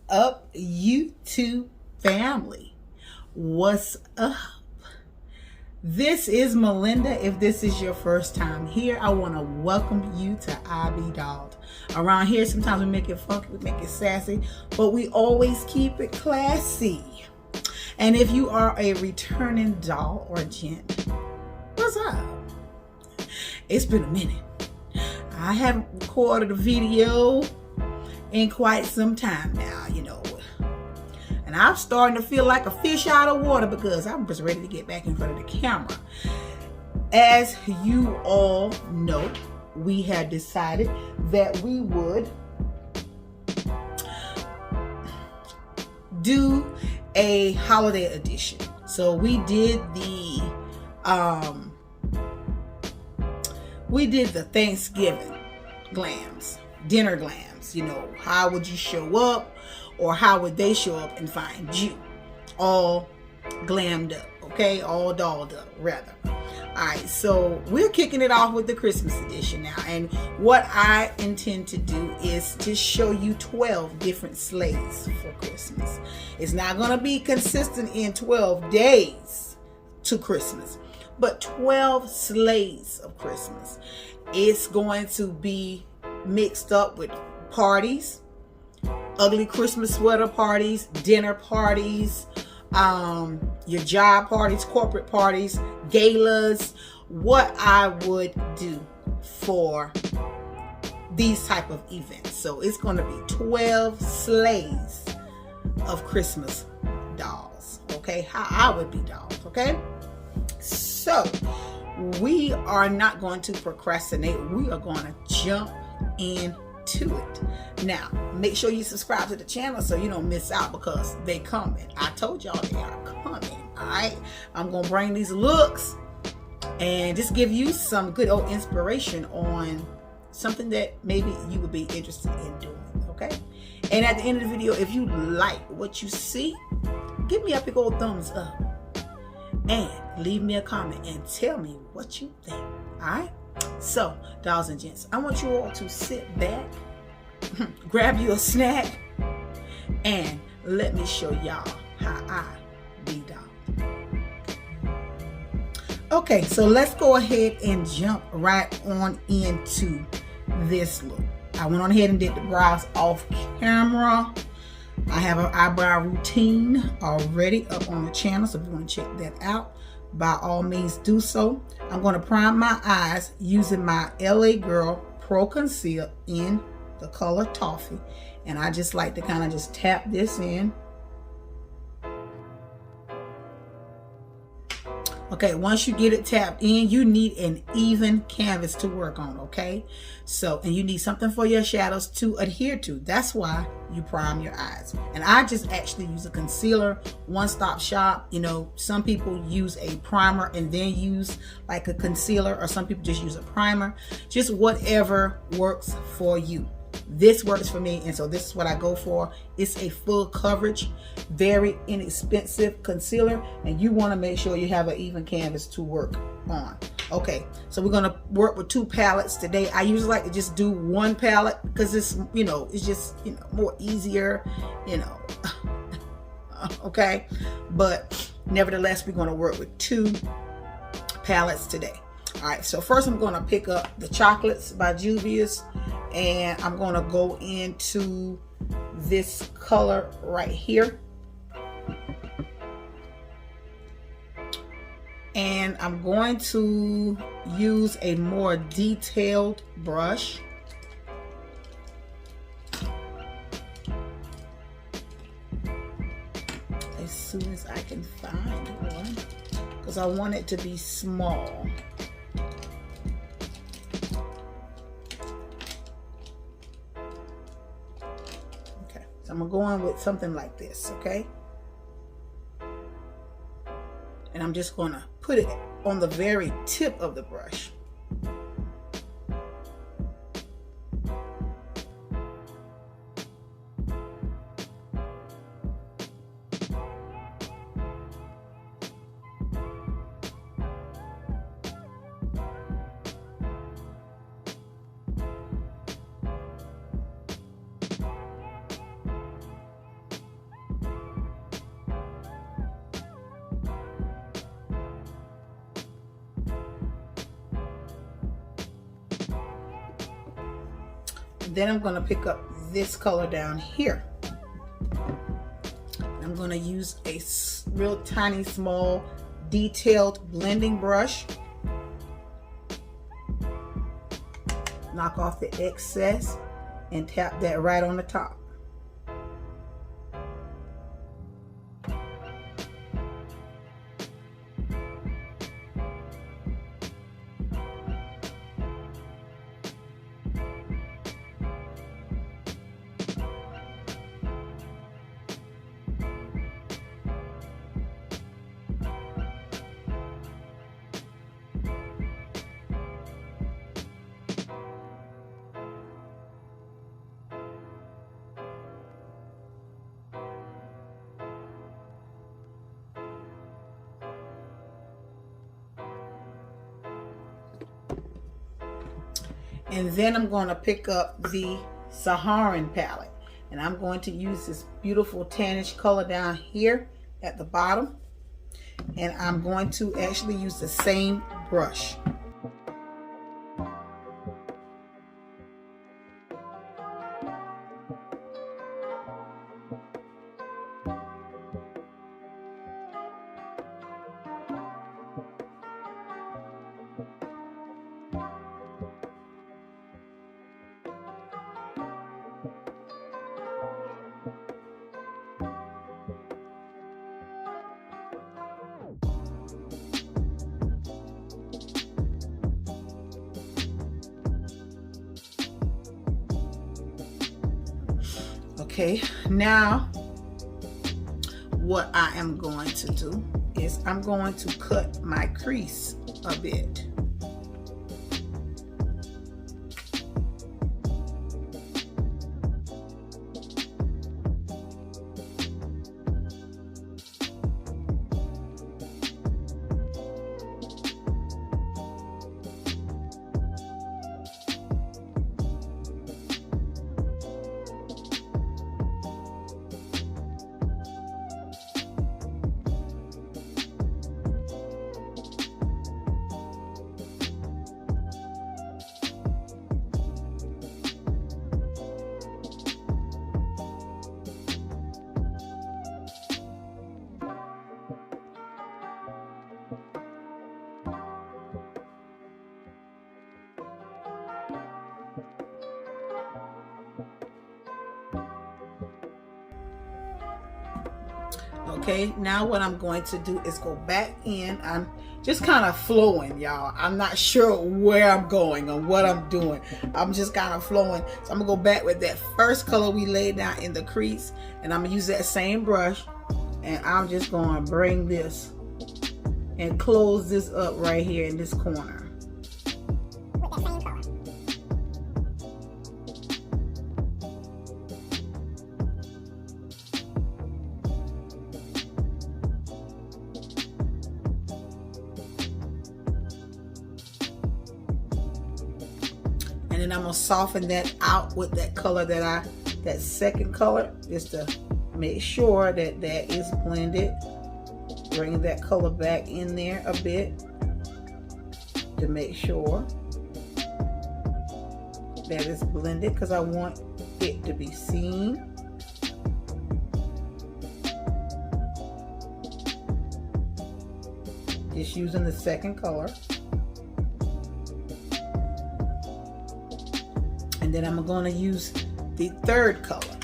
up, YouTube family? What's up? This is Melinda. If this is your first time here, I want to welcome you to Eyebrow. Around here, sometimes we make it funky, we make it sassy, but we always keep it classy. And if you are a returning doll or gent, what's up? It's been a minute. I haven't recorded a video in quite some time now, and I'm starting to feel like a fish out of water because I'm just ready to get back in front of the camera. As you all know, we had decided that we would do a holiday edition. So we did the Thanksgiving glams, dinner glams. How would you show up, or how would they show up and find you? All glammed up, okay? All dolled up, rather. All right, so we're kicking it off with the Christmas edition now. And what I intend to do is to show you 12 different sleighs for Christmas. It's not going to be consistent in 12 days to Christmas, but 12 sleighs of Christmas. It's going to be mixed up with parties, ugly Christmas sweater parties, dinner parties, your job parties, corporate parties, galas, what I would do for these type of events. So it's going to be 12 sleighs of Christmas dolls, okay? How I would be dolls, okay? So we are not going to procrastinate. We are going to jump into it. Now, make sure you subscribe to the channel so you don't miss out, because they coming. I told y'all they are coming. All right, I'm gonna bring these looks and just give you some good old inspiration on something that maybe you would be interested in doing. Okay, and at the end of the video, if you like what you see, give me a big old thumbs up and leave me a comment and tell me what you think. All right, so dolls and gents, I want you all to sit back, grab you a snack, and let me show y'all how I be doll. Okay, so let's go ahead and jump right on into this look. I went on ahead and did the brows off camera. I have an eyebrow routine already up on the channel, so if you want to check that out, by all means do so. I'm going to prime my eyes using my LA Girl Pro Conceal in the color Toffee, and I just like to kind of just tap this in. Okay, once you get it tapped in, you need an even canvas to work on, okay? So, and you need something for your shadows to adhere to. That's why you prime your eyes. And I just actually use a concealer, one-stop shop. Some people use a primer and then use like a concealer, or some people just use a primer. Just whatever works for you. This works for me, and so this is what I go for. It's a full coverage, very inexpensive concealer, and you want to make sure you have an even canvas to work on. Okay, so we're going to work with 2 palettes today. I usually like to just do 1 palette because it's, it's just, more easier, okay? But nevertheless, we're going to work with 2 palettes today. All right, so first I'm going to pick up the Chocolates by Juvia's, and I'm going to go into this color right here. And I'm going to use a more detailed brush. As soon as I can find one, because I want it to be small. I'm gonna go in with something like this, okay? And I'm just gonna put it on the very tip of the brush. Then I'm going to pick up this color down here. I'm going to use a real tiny, small, detailed blending brush. Knock off the excess and tap that right on the top. And then I'm going to pick up the Saharan palette, and I'm going to use this beautiful tannish color down here at the bottom, and I'm going to actually use the same brush. Okay, now what I am going to do is I'm going to cut my crease a bit. Okay, now what I'm going to do is go back in. I'm just kind of flowing, y'all. I'm not sure where I'm going or what I'm doing. I'm just kind of flowing. So I'm gonna go back with that first color we laid down in the crease, and I'm gonna use that same brush, and I'm just gonna bring this and close this up right here in this corner. And then I'm gonna soften that out with that color that second color, just to make sure that that is blended. Bring that color back in there a bit to make sure that it's blended, because I want it to be seen. Just using the second color. And then I'm going to use the third color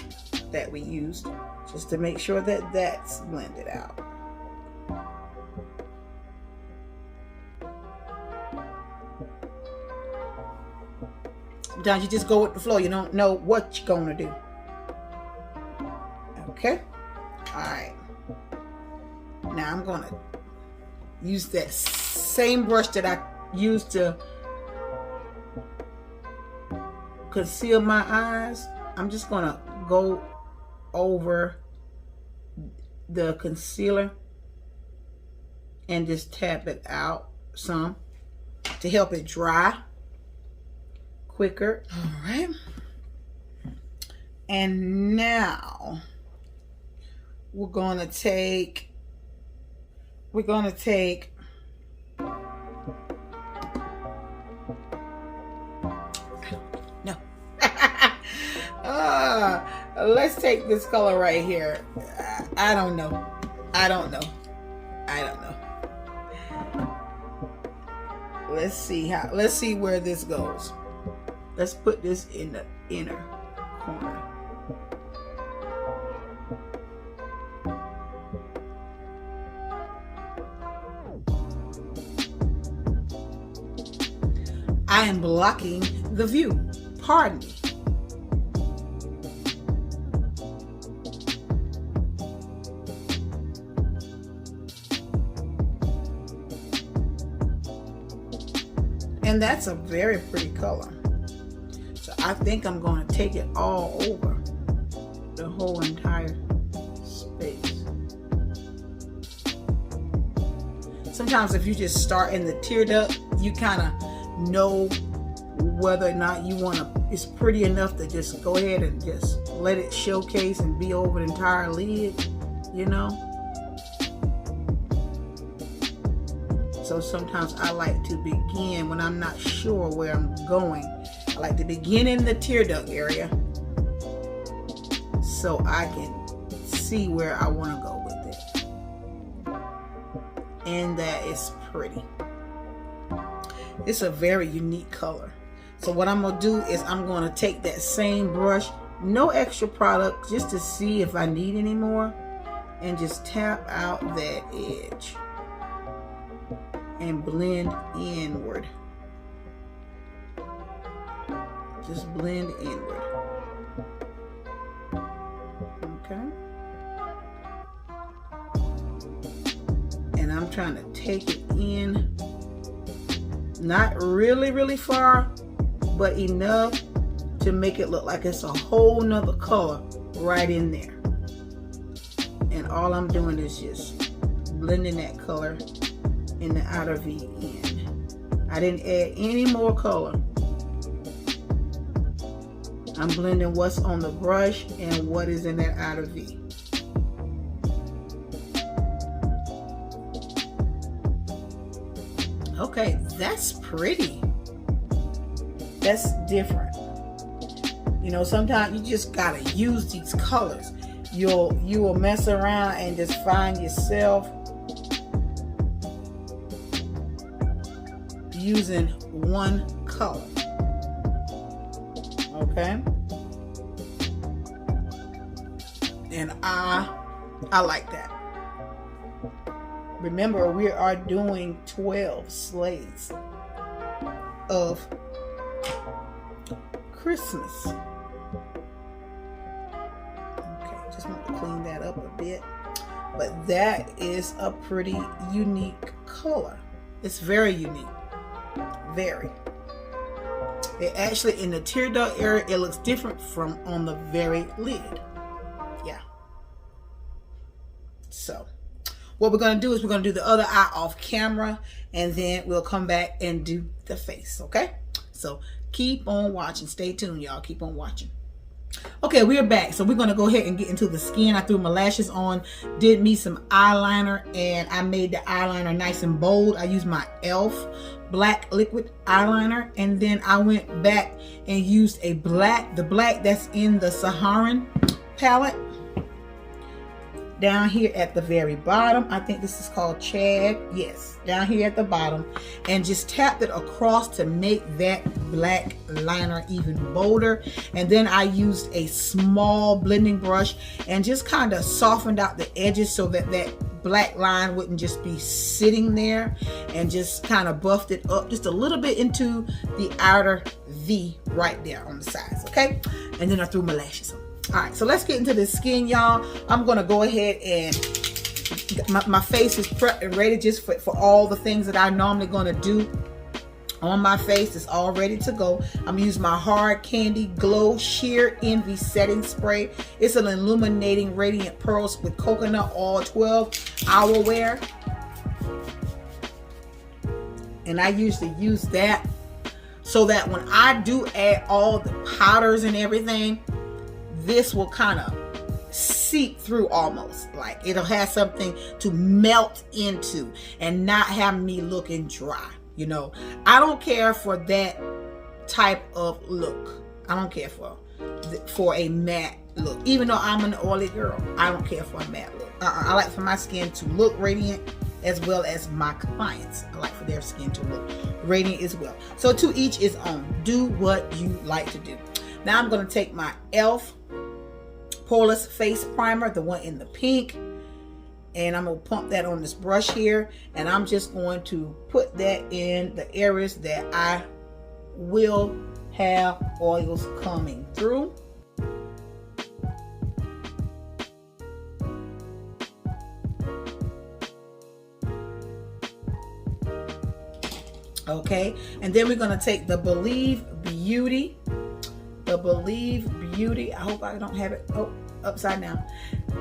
that we used, just to make sure that that's blended out. Sometimes you just go with the flow. You don't know what you're going to do. Okay? All right. Now I'm going to use that same brush that I used to conceal my eyes. I'm just gonna go over the concealer and just tap it out some to help it dry quicker. All right. And now we're gonna take no Let's take this color right here. I don't know. I don't know. I don't know. Let's see where this goes. Let's put this in the inner corner. I am blocking the view. Pardon me. And that's a very pretty color. So I think I'm going to take it all over the whole entire space. Sometimes if you just start in the tear duct, you kind of know whether or not you want to, it's pretty enough to just go ahead and just let it showcase and be over the entire lid, you know. So sometimes I like to begin when I'm not sure where I'm going. I like to begin in the tear duct area so I can see where I want to go with it. And that is pretty. It's a very unique color. So what I'm going to do is I'm going to take that same brush, no extra product, just to see if I need any more, and just tap out that edge and blend inward. Just blend inward. Okay. And I'm trying to take it in. Not really, really far, but enough to make it look like it's a whole nother color right in there. And all I'm doing is just blending that color in the outer V in. I didn't add any more color. I'm blending what's on the brush and what is in that outer V. Okay, that's pretty. That's different. You know, sometimes you just gotta use these colors. You will mess around and just find yourself using one color. Okay? And I like that. Remember, we are doing 12 slates of Christmas. Okay, just want to clean that up a bit. But that is a pretty unique color. It's very unique. Very. It actually, in the tear duct area, it looks different from on the very lid. Yeah. So what we're going to do is we're going to do the other eye off camera, and then we'll come back and do the face, okay? So keep on watching. Stay tuned, y'all. Keep on watching. Okay, we're back. So we're going to go ahead and get into the skin. I threw my lashes on, did me some eyeliner, and I made the eyeliner nice and bold. I used my e.l.f. black liquid eyeliner, and then I went back and used the black that's in the Saharan palette. Down here at the very bottom, I think this is called Chad. Yes, down here at the bottom, and just tapped it across to make that black liner even bolder. And then I used a small blending brush and just kind of softened out the edges so that that black line wouldn't just be sitting there, and just kind of buffed it up just a little bit into the outer V right there on the sides. Okay, and then I threw my lashes on. All right, so let's get into the skin, y'all. I'm gonna go ahead and my face is prepped and ready just for all the things that I'm normally gonna do on my face. It's all ready to go. I'm gonna use my Hard Candy Glow Sheer Envy Setting Spray. It's an illuminating radiant pearls with coconut oil, 12-hour wear. And I usually use that so that when I do add all the powders and everything, this will kind of seep through almost. Like it'll have something to melt into and not have me looking dry. You know, I don't care for that type of look. I don't care for a matte look. Even though I'm an oily girl, I don't care for a matte look. I like for my skin to look radiant, as well as my clients. I like for their skin to look radiant as well. So to each his own. Do what you like to do. Now I'm going to take my e.l.f. Poreless Face Primer, the one in the pink, and I'm going to pump that on this brush here, and I'm just going to put that in the areas that I will have oils coming through. Okay, and then we're going to take the Believe Beauty. I hope I don't have it upside down.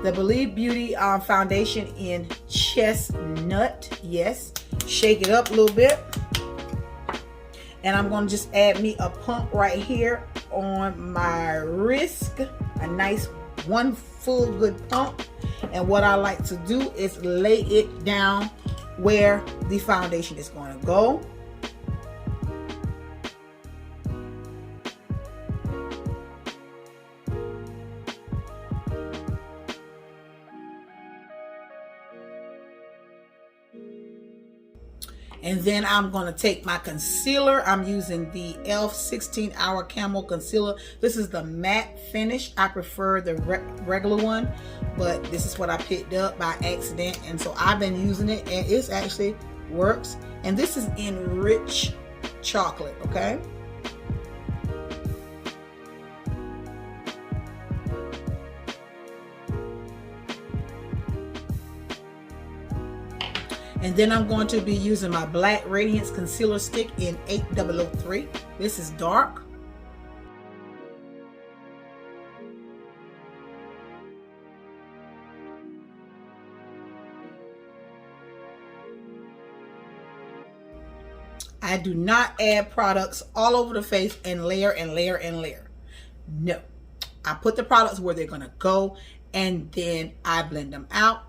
The Believe Beauty foundation in Chestnut. Yes, shake it up a little bit, and I'm going to just add me a pump right here on my wrist, a nice one full good pump. And what I like to do is lay it down where the foundation is going to go. And then I'm going to take my concealer. I'm using the e.l.f. 16-Hour Camo Concealer. This is the matte finish. I prefer the regular one, but this is what I picked up by accident. And so I've been using it, and it actually works. And this is in Rich Chocolate, okay? And then I'm going to be using my Black Radiance Concealer Stick in 8003. This is dark. I do not add products all over the face and layer and layer and layer. No. I put the products where they're going to go, and then I blend them out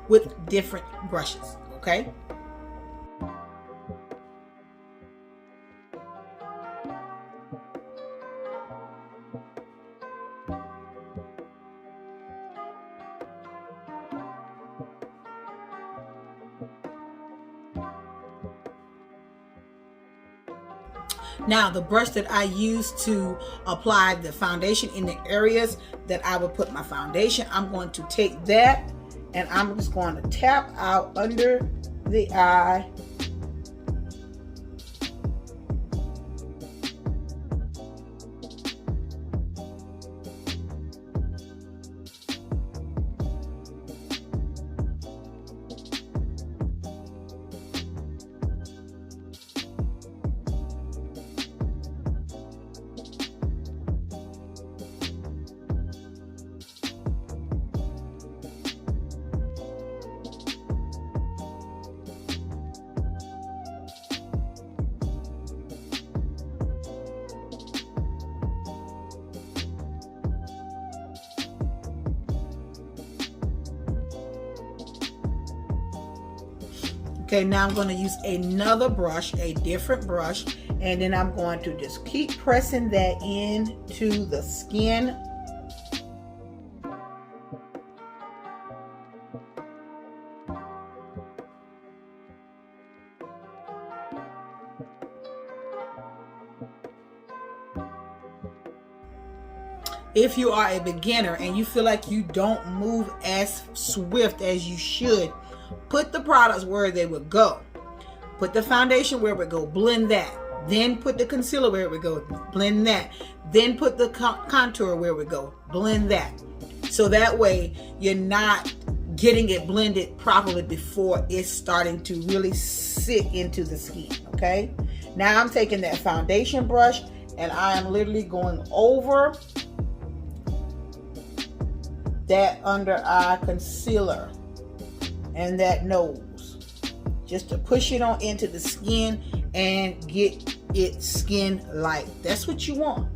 with different brushes, okay? Now, the brush that I use to apply the foundation in the areas that I would put my foundation, I'm going to take that and I'm just going to tap out under the eye. Okay, now I'm going to use another brush, a different brush, and then I'm going to just keep pressing that into the skin. If you are a beginner and you feel like you don't move as swift as you should, put the products where they would go. Put the foundation where it would go, blend that. Then put the concealer where it would go, blend that. Then put the contour where it would go, blend that. So that way you're not getting it blended properly before it's starting to really sit into the skin, okay? Now I'm taking that foundation brush and I am literally going over that under eye concealer and that nose, just to push it on into the skin and get it skin light. That's what you want.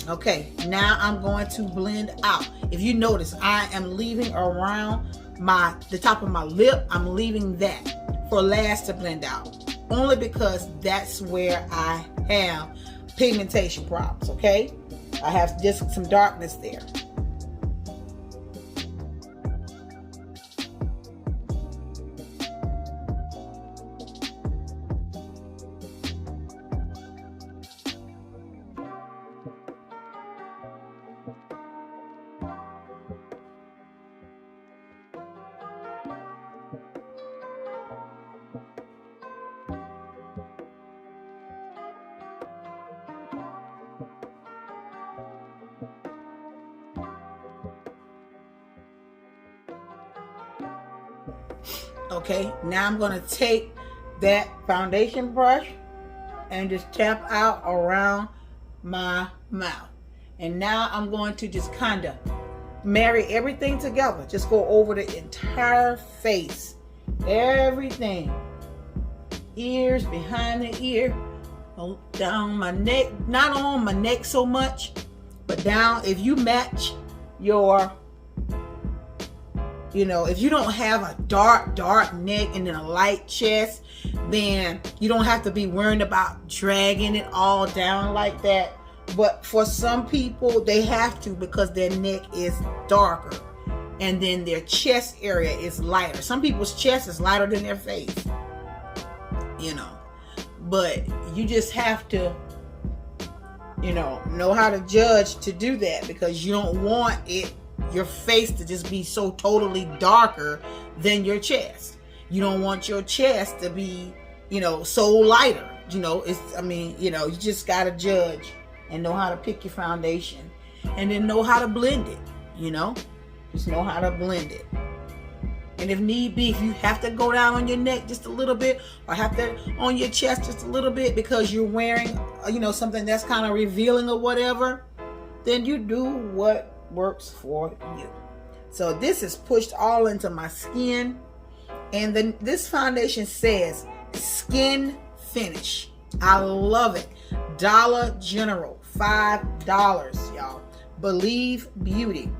Okay, now I'm going to blend out. If you notice, I am leaving around the top of my lip. I'm leaving that for last to blend out, only because that's where I have pigmentation problems, okay? I have just some darkness there. Okay, now I'm going to take that foundation brush and just tap out around my mouth. And now I'm going to just kind of marry everything together. Just go over the entire face. Everything. Ears, behind the ear, down my neck. Not on my neck so much, but down. If you match your, if you don't have a dark neck and then a light chest, then you don't have to be worrying about dragging it all down like that. But for some people, they have to, because their neck is darker and then their chest area is lighter. Some people's chest is lighter than their face, but you just have to, know how to judge to do that, because you don't want your face to just be so totally darker than your chest. You don't want your chest to be, so lighter. You just got to judge and know how to pick your foundation, and then know how to blend it, just know how to blend it. And if need be, if you have to go down on your neck just a little bit, or have to on your chest just a little bit because you're wearing, something that's kind of revealing or whatever, then you do what works for you. So this is pushed all into my skin, and then this foundation says skin finish. I love it. Dollar General, $5, y'all. Believe Beauty.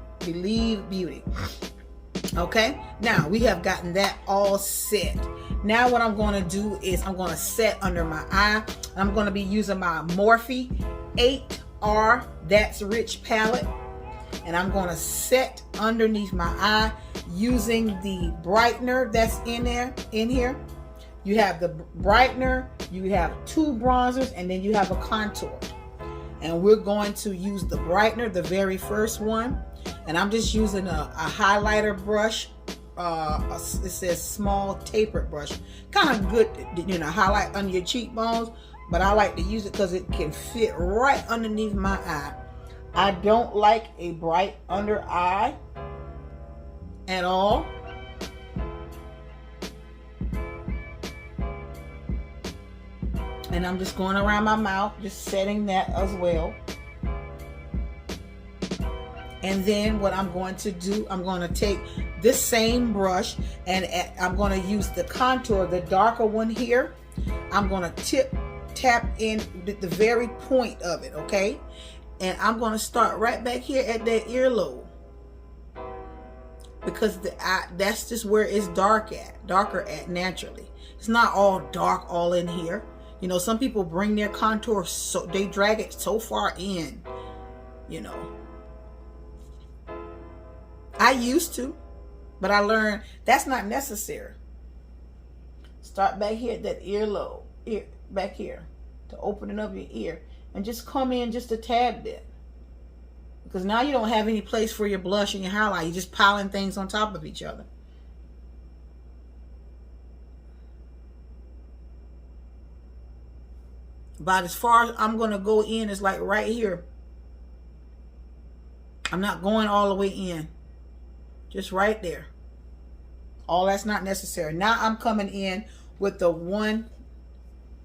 Okay, now we have gotten that all set. Now what I'm going to do is I'm going to set under my eye. I'm going to be using my Morphe 8R That's Rich palette, and I'm going to set underneath my eye using the brightener that's in here. You have the brightener, you have two bronzers, and then you have a contour. And we're going to use the brightener, the very first one. And I'm just using a highlighter brush. It says small tapered brush. Kind of good, highlight under your cheekbones. But I like to use it because it can fit right underneath my eye. I don't like a bright under eye at all. And I'm just going around my mouth, just setting that as well. And then what I'm going to do, I'm going to take this same brush and I'm going to use the contour, the darker one here. I'm going to tap in the very point of it, okay? And I'm going to start right back here at that earlobe, because that's just where it's darker at naturally. It's not all dark all in here. Some people bring their contour so they drag it so far in, I used to, but I learned that's not necessary. Start back here at that earlobe, back here, to opening up your ear, and just come in just a tad bit. Because now you don't have any place for your blush and your highlight. You're just piling things on top of each other. About as far as I'm going to go in is like right here. I'm not going all the way in. Just right there. All that's not necessary. Now I'm coming in with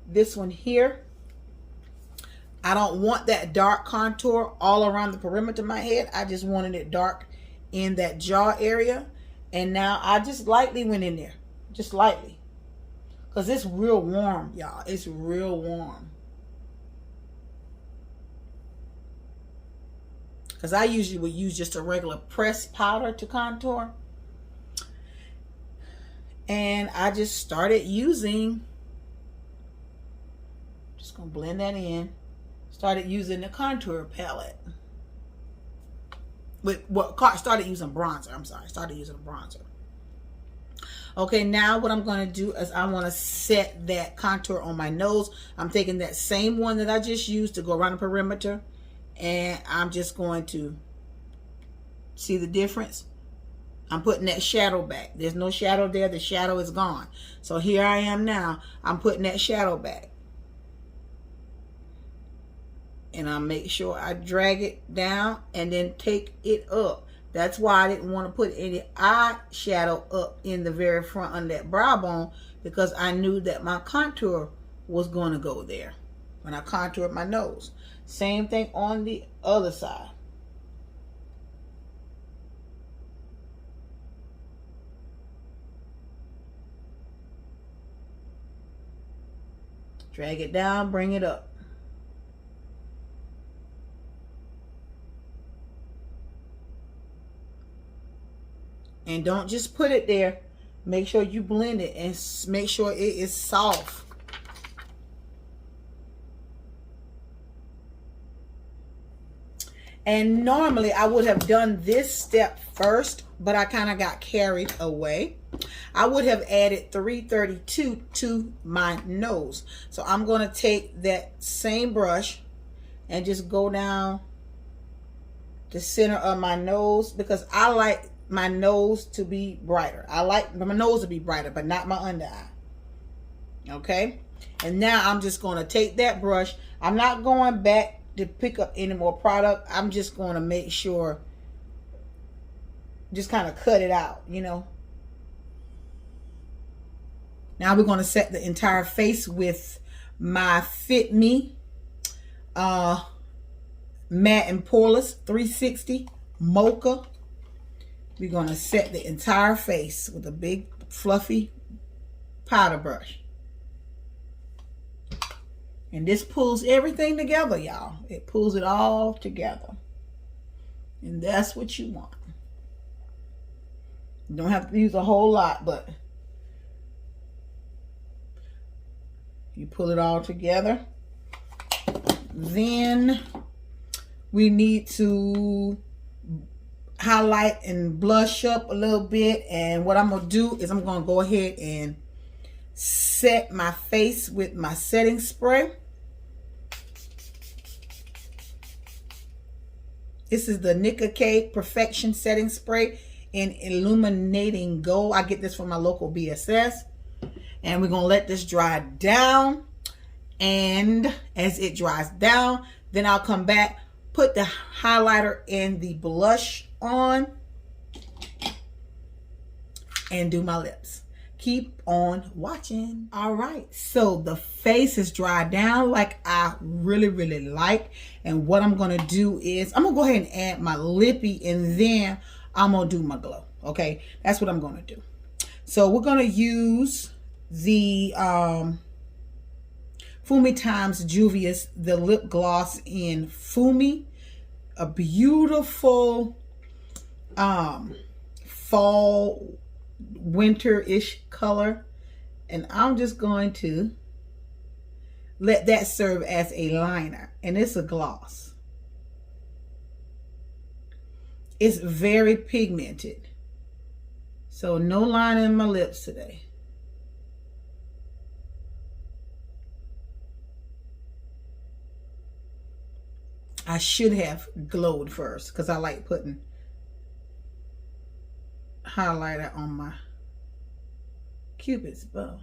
this one here. I don't want that dark contour all around the perimeter of my head. I just wanted it dark in that jaw area. And now I just lightly went in there. Just lightly. Because it's real warm, y'all. It's real warm. Because I usually would use just a regular pressed powder to contour. And I just started using, just going to blend that in. Started using the contour palette. started using bronzer. I'm sorry, started using bronzer. Okay, now what I'm going to do is I want to set that contour on my nose. I'm taking that same one that I just used to go around the perimeter, and I'm just going to see the difference. I'm putting that shadow back. There's no shadow there. The shadow is gone. So here I am now. I'm putting that shadow back. And I'll make sure I drag it down and then take it up. That's why I didn't want to put any eyeshadow up in the very front on that brow bone, because I knew that my contour was going to go there when I contoured my nose. Same thing on the other side. Drag it down, bring it up. And don't just put it there. Make sure you blend it and make sure it is soft. And normally I would have done this step first, but I kind of got carried away. I would have added 332 to my nose. So I'm going to take that same brush and just go down the center of my nose, because I like my nose to be brighter. I like my nose to be brighter, but not my under eye. Okay? And now I'm just going to take that brush. I'm not going back to pick up any more product. I'm just going to make sure, just kind of cut it out, you know. Now we're going to set the entire face with my Fit Me Matte and Poreless 360 Mocha. We're going to set the entire face with a big fluffy powder brush. And this pulls everything together, y'all. It pulls it all together. And that's what you want. You don't have to use a whole lot, but you pull it all together. Then we need to highlight and blush up a little bit. And what I'm going to do is I'm going to go ahead and set my face with my setting spray. This is the Nicka K Perfection Setting Spray in Illuminating Gold. I get this from my local BSS. And we're going to let this dry down. And as it dries down, then I'll come back, put the highlighter and the blush on, and do my lips. Keep on watching. All right, so the face is dried down like I really like. And what I'm going to do is I'm going to go ahead and add my lippy, and then I'm going to do my glow. Okay, that's what I'm going to do. So we're going to use the Fumi Times Juvia's, the lip gloss in Fumi. A beautiful fall winter-ish color. And I'm just going to let that serve as a liner. And it's a gloss. It's very pigmented. So no line in my lips today. I should have glowed first, because I like putting highlighter on my Cupid's bow.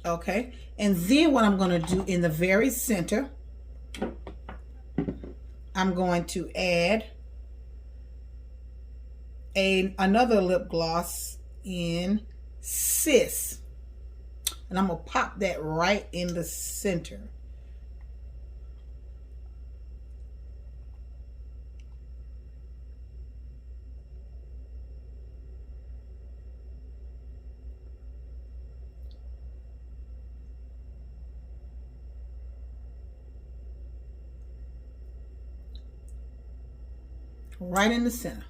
Okay, and then what I'm going to do in the very center, I'm going to add another lip gloss in Sis. And I'm going to pop that right in the center. Right in the center.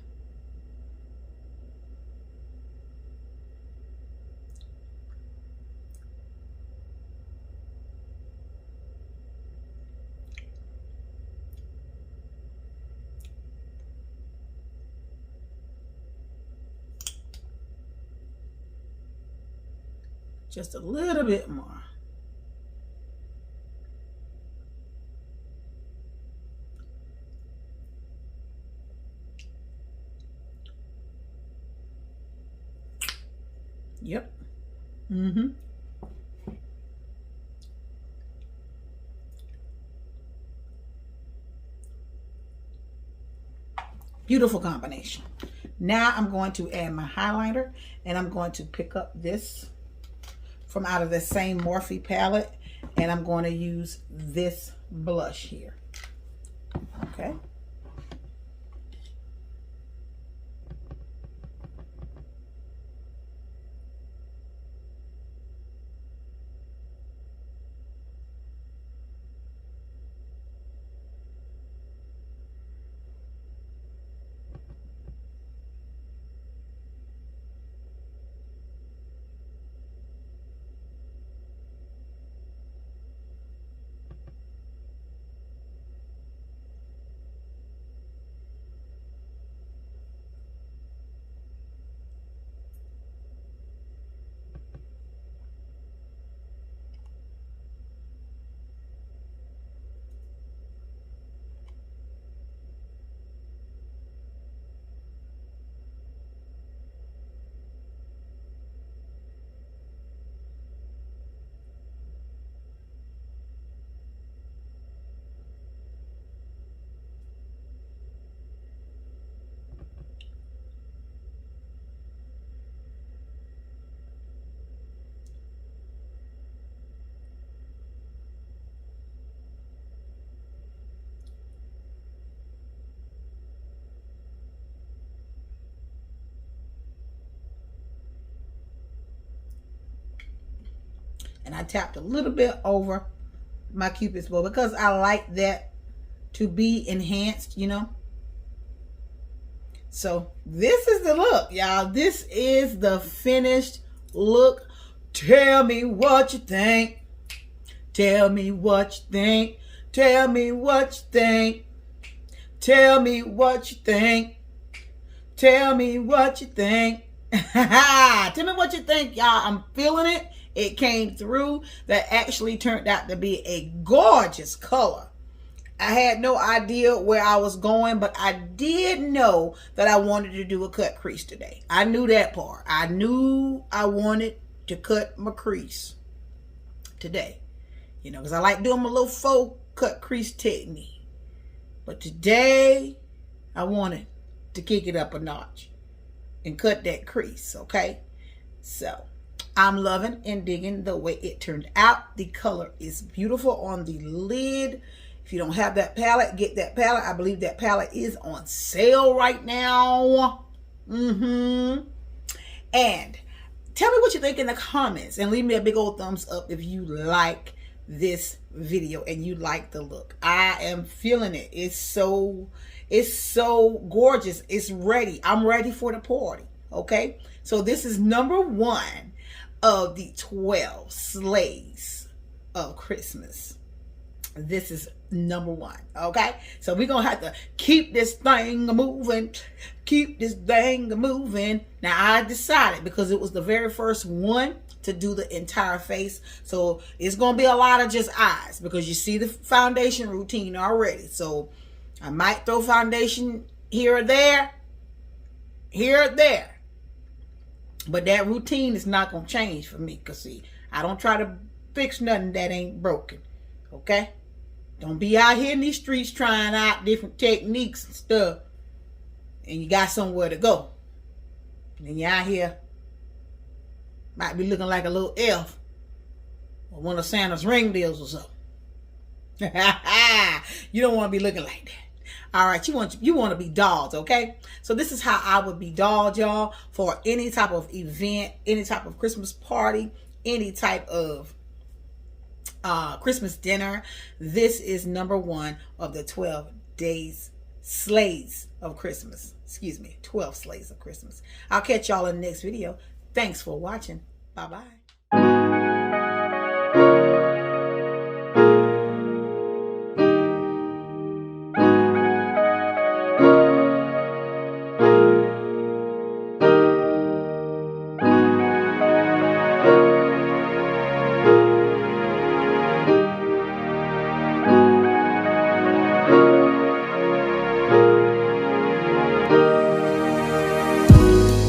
Just a little bit more. Yep. Beautiful combination. Now I'm going to add my highlighter, and I'm going to pick up this from out of the same Morphe palette, and I'm going to use this blush here. Okay. And I tapped a little bit over my Cupid's bow because I like that to be enhanced, you know. So this is the look, y'all. This is the finished look. Tell me what you think. Tell me what you think. Tell me what you think. Tell me what you think. Tell me what you think. Tell me what you think, y'all. I'm feeling it. It came through. That actually turned out to be a gorgeous color. I had no idea where I was going, but I did know that I wanted to do a cut crease today. I knew that part. I knew I wanted to cut my crease today. You know, because I like doing my little faux cut crease technique. But today, I wanted to kick it up a notch and cut that crease, okay? So, I'm loving and digging the way it turned out. The color is beautiful on the lid. If you don't have that palette, get that palette. I believe that palette is on sale right now. And tell me what you think in the comments, and leave me a big old thumbs up if you like this video and you like the look. I am feeling it. It's so gorgeous. It's ready. I'm ready for the party. Okay, so this is number 1 of the 12 sleighs of Christmas. This is number 1. Okay, so we're gonna have to keep this thing moving. Keep this thing moving. Now I decided, because it was the very first one, to do the entire face. So it's gonna be a lot of just eyes, because you see the foundation routine already. So I might throw foundation here or there, but that routine is not gonna change for me, because see, I don't try to fix nothing that ain't broken. Okay, don't be out here in these streets trying out different techniques and stuff, and you got somewhere to go, and you're out here Might be looking like a little elf or one of Santa's reindeers or something. You don't want to be looking like that. All right, you want to be dolled, okay? So this is how I would be dolled, y'all, for any type of event, any type of Christmas party, any type of Christmas dinner. This is number 1 of the 12 days sleighs of Christmas. 12 sleighs of Christmas. I'll catch y'all in the next video. Thanks for watching. Bye-bye.